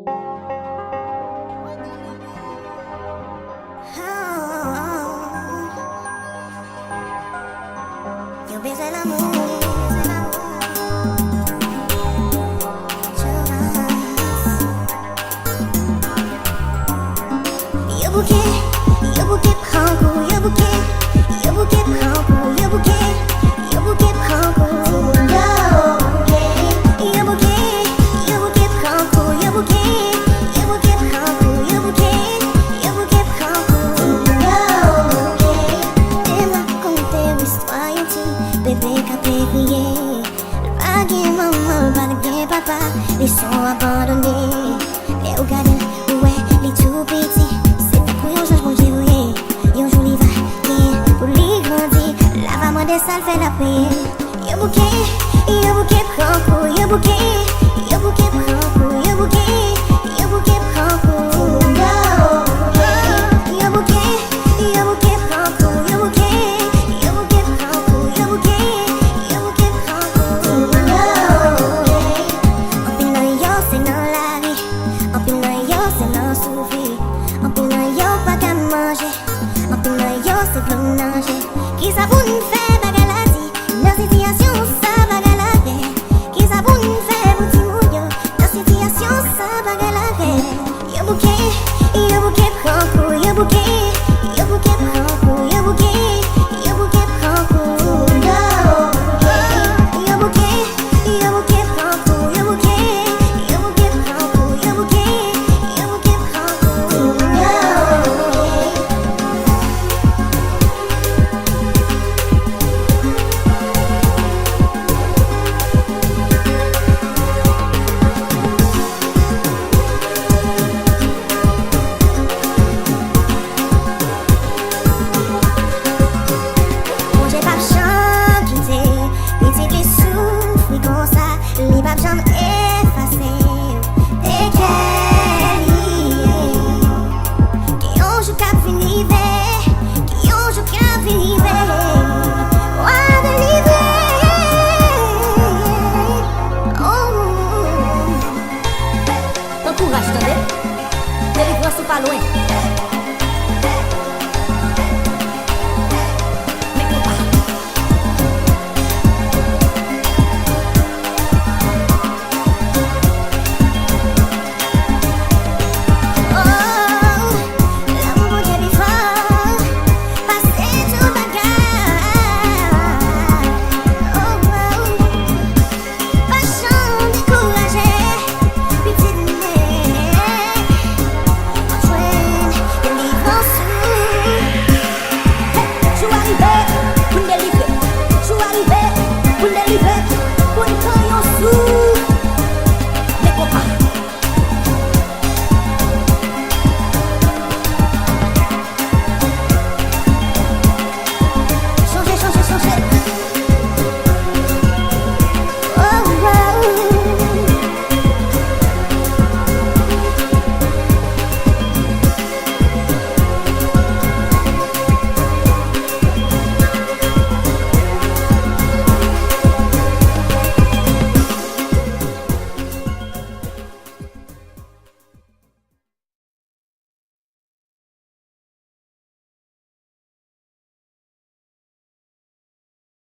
Yo baiser l'amour. Yo bouquet prend goût, yo bouquet prend goût, yo bouquet prend goût. Yo bouquet prend goût, yo bouquet prend goût, yo bouquet prend goût. T'es m'a conté l'histoire intime, bébé capé crié. Le baguette maman, le baguette papa, ils sont abandonnés. Les regardent, ouais, les tout petits. Ça fait la paix. Yo bouquet prend goût, yo bouquet prend goût, yo bouquet prend goût. Yo bouquet prend goût, yo bouquet prend goût, yo bouquet prend goût. En pile dans yo c'est dans la vie, en pile dans yo c'est dans souffrir, en pile dans yo pas qu'à manger, en pile dans yo c'est pour nager. Qui ça pour nous faire? Encourage, t'entendez? Délivrance ou pas loin.